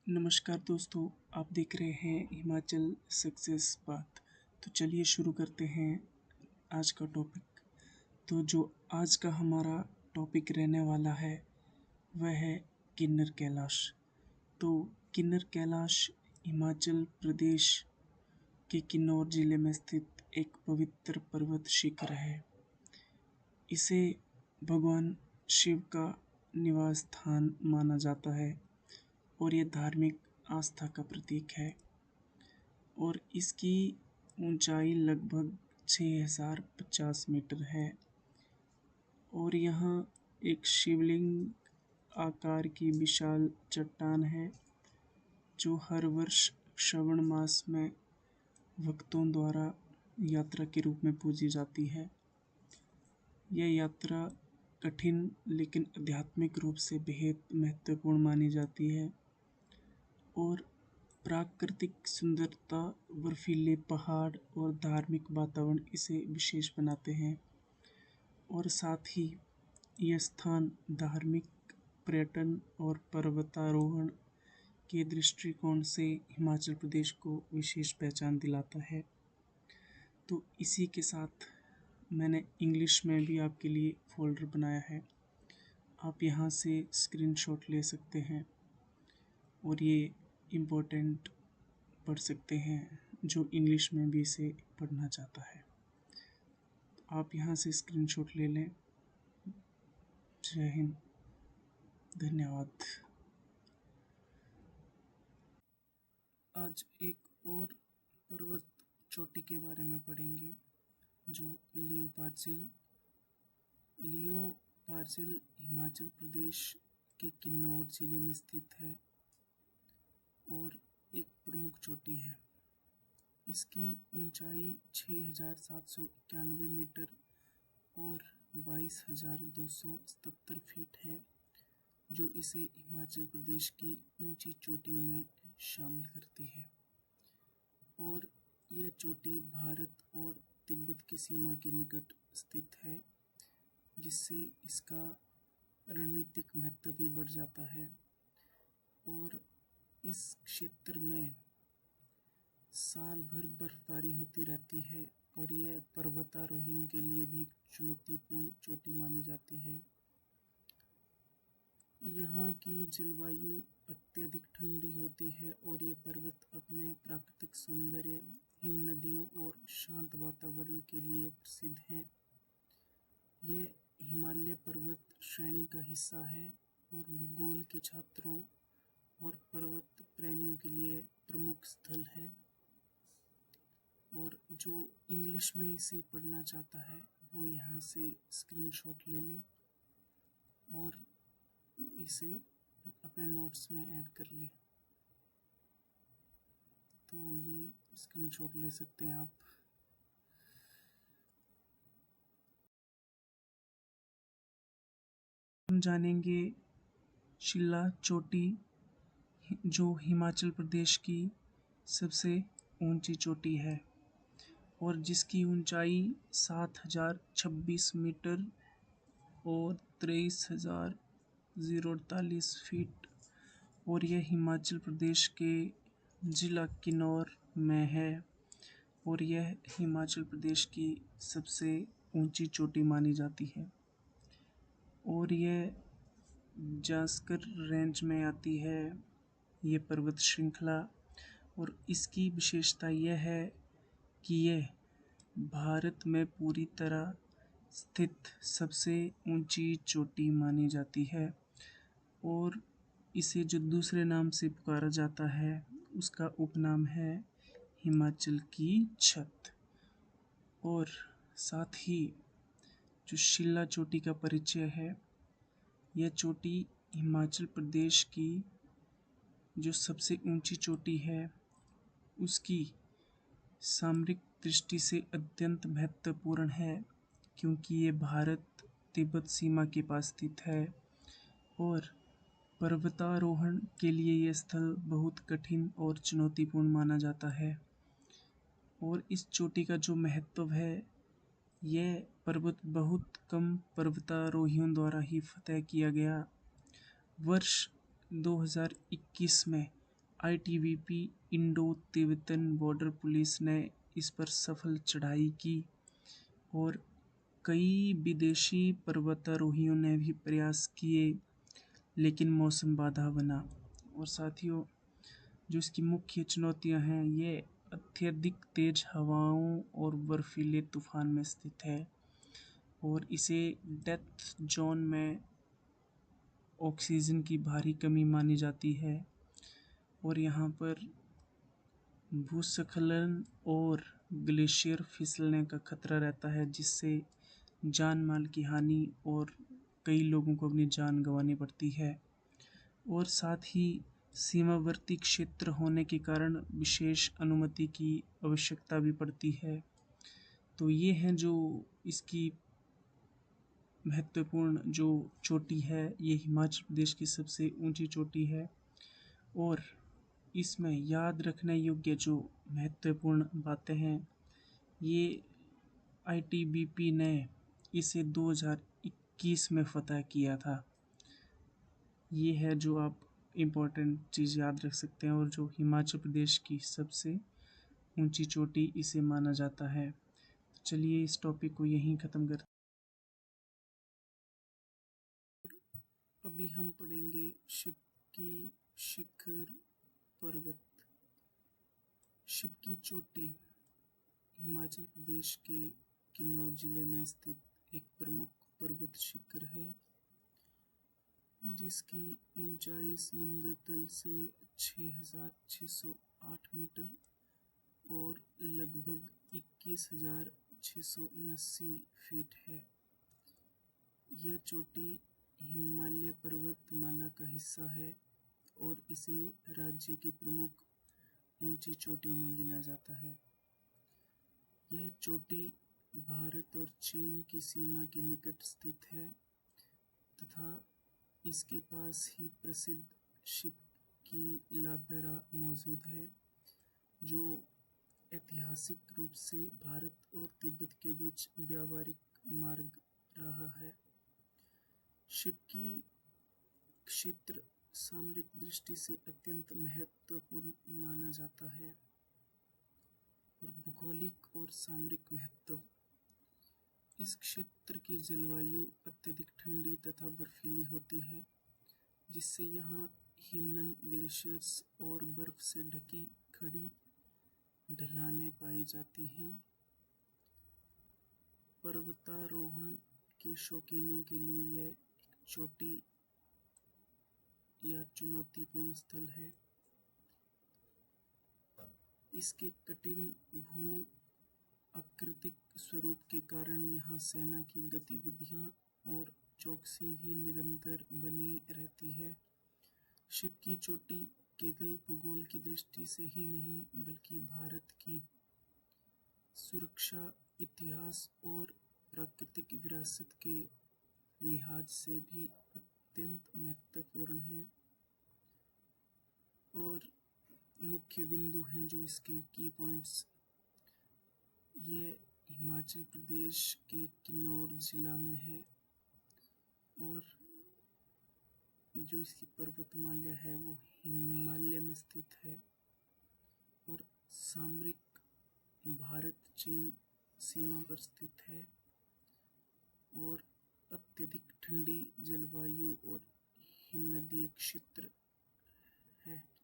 नमस्कार दोस्तों, आप देख रहे हैं हिमाचल सक्सेस बात। तो चलिए शुरू करते हैं आज का टॉपिक। तो जो आज का हमारा टॉपिक रहने वाला है वह है किन्नर कैलाश। तो किन्नर कैलाश हिमाचल प्रदेश के किन्नौर जिले में स्थित एक पवित्र पर्वत शिखर है। इसे भगवान शिव का निवास स्थान माना जाता है और ये धार्मिक आस्था का प्रतीक है और इसकी ऊंचाई लगभग 6050 मीटर है और यहाँ एक शिवलिंग आकार की विशाल चट्टान है जो हर वर्ष श्रावण मास में भक्तों द्वारा यात्रा के रूप में पूजी जाती है। यह यात्रा कठिन लेकिन आध्यात्मिक रूप से बेहद महत्वपूर्ण मानी जाती है और प्राकृतिक सुंदरता, बर्फीले पहाड़ और धार्मिक वातावरण इसे विशेष बनाते हैं और साथ ही यह स्थान धार्मिक, पर्यटन और पर्वतारोहण के दृष्टिकोण से हिमाचल प्रदेश को विशेष पहचान दिलाता है। तो इसी के साथ मैंने इंग्लिश में भी आपके लिए फ़ोल्डर बनाया है। आप यहाँ से स्क्रीनशॉट ले सकते हैं और ये इम्पोर्टेंट पढ़ सकते हैं जो इंग्लिश में भी इसे पढ़ना चाहता है। आप यहाँ से स्क्रीनशॉट ले लें। जय हिंद, धन्यवाद। आज एक और पर्वत चोटी के बारे में पढ़ेंगे जो लियो पार्सिल हिमाचल प्रदेश के किन्नौर जिले में स्थित है और एक प्रमुख चोटी है। इसकी ऊंचाई 6791 मीटर और 22,277 फीट है, जो इसे हिमाचल प्रदेश की ऊंची चोटियों में शामिल करती है और यह चोटी भारत और तिब्बत की सीमा के निकट स्थित है, जिससे इसका रणनीतिक महत्व भी बढ़ जाता है और इस क्षेत्र में साल भर बर्फबारी होती रहती है और यह पर्वतारोहियों के लिए भी एक चुनौतीपूर्ण चोटी मानी जाती है। यहाँ की जलवायु अत्यधिक ठंडी होती है और ये पर्वत अपने प्राकृतिक सौंदर्य, हिम नदियों और शांत वातावरण के लिए प्रसिद्ध हैं। यह हिमालय पर्वत श्रेणी का हिस्सा है और भूगोल के छात्रों और पर्वत प्रेमियों के लिए प्रमुख स्थल है। और जो इंग्लिश में इसे पढ़ना चाहता है वो यहाँ से स्क्रीनशॉट ले ले और इसे अपने नोट्स में ऐड कर ले। तो ये स्क्रीनशॉट ले सकते हैं आप। हम जानेंगे शिला चोटी, जो हिमाचल प्रदेश की सबसे ऊंची चोटी है और जिसकी ऊंचाई 7026 मीटर और 23,048 फीट और यह हिमाचल प्रदेश के जिला किन्नौर में है और यह हिमाचल प्रदेश की सबसे ऊंची चोटी मानी जाती है और यह जास्कर रेंज में आती है ये पर्वत श्रृंखला। और इसकी विशेषता यह है कि यह भारत में पूरी तरह स्थित सबसे ऊंची चोटी मानी जाती है और इसे जो दूसरे नाम से पुकारा जाता है उसका उपनाम है हिमाचल की छत। और साथ ही जो शिला चोटी का परिचय है, यह चोटी हिमाचल प्रदेश की जो सबसे ऊंची चोटी है उसकी सामरिक दृष्टि से अत्यंत महत्वपूर्ण है, क्योंकि ये भारत तिब्बत सीमा के पास स्थित है और पर्वतारोहण के लिए यह स्थल बहुत कठिन और चुनौतीपूर्ण माना जाता है। और इस चोटी का जो महत्व है, यह पर्वत बहुत कम पर्वतारोहियों द्वारा ही फतह किया गया। वर्ष 2021 में ITBP Indo Tibetan border police ने इस पर सफल चढ़ाई की और कई विदेशी पर्वतारोहियों ने भी प्रयास किए, लेकिन मौसम बाधा बना। और साथियों, जो इसकी मुख्य चुनौतियां हैं, ये अत्यधिक तेज हवाओं और बर्फीले तूफान में स्थित है और इसे डेथ जोन में ऑक्सीजन की भारी कमी मानी जाती है और यहाँ पर भूस्खलन और ग्लेशियर फिसलने का खतरा रहता है, जिससे जान माल की हानि और कई लोगों को अपनी जान गंवानी पड़ती है। और साथ ही सीमावर्ती क्षेत्र होने के कारण विशेष अनुमति की आवश्यकता भी पड़ती है। तो ये हैं जो इसकी महत्वपूर्ण जो चोटी है, ये हिमाचल प्रदेश की सबसे ऊंची चोटी है। और इसमें याद रखने योग्य जो महत्वपूर्ण बातें हैं, ये आईटीबीपी ने इसे 2021 में फतह किया था। ये है जो आप इम्पोर्टेंट चीज़ याद रख सकते हैं और जो हिमाचल प्रदेश की सबसे ऊंची चोटी इसे माना जाता है। तो चलिए इस टॉपिक को यहीं ख़त्म करते हैं। अभी हम पढ़ेंगे शिव की शिखर पर्वत। शिव की चोटी हिमाचल प्रदेश के किन्नौर जिले में स्थित एक प्रमुख पर्वत शिखर है, जिसकी ऊंचाई समुद्र तल से 6,608 मीटर और लगभग 21,679 फीट है। यह चोटी हिमालय पर्वतमाला का हिस्सा है और इसे राज्य की प्रमुख ऊंची चोटियों में गिना जाता है। यह चोटी भारत और चीन की सीमा के निकट स्थित है तथा इसके पास ही प्रसिद्ध शिव की लादरा मौजूद है, जो ऐतिहासिक रूप से भारत और तिब्बत के बीच व्यावहारिक मार्ग रहा है। शिव की क्षेत्र सामरिक दृष्टि से अत्यंत महत्वपूर्ण माना जाता है और भूगोलिक और सामरिक महत्व। इस क्षेत्र की जलवायु अत्यधिक ठंडी तथा बर्फीली होती है, जिससे यहाँ हिमनद, ग्लेशियर्स और बर्फ से ढकी खड़ी ढलानें पाई जाती हैं। पर्वतारोहण के शौकीनों के लिए यह एक चोटी या चुनौतीपूर्ण स्थल है। इसके कठिन भू आकृतिक स्वरूप के कारण यहाँ सेना की गतिविधियाँ और चौकसी भी निरंतर बनी रहती है। शिव की चोटी केवल भूगोल की दृष्टि से ही नहीं, बल्कि भारत की सुरक्षा, इतिहास और प्राकृतिक विरासत के लिहाज से भी अत्यंत महत्वपूर्ण है। और मुख्य बिंदु हैं जो इसके की पॉइंट्स, ये हिमाचल प्रदेश के किन्नौर जिला में है और जो इसकी पर्वतमाला है वो हिमालय में स्थित है और सामरिक भारत चीन सीमा पर स्थित है और अत्यधिक ठंडी जलवायु और हिमनदीय क्षेत्र है।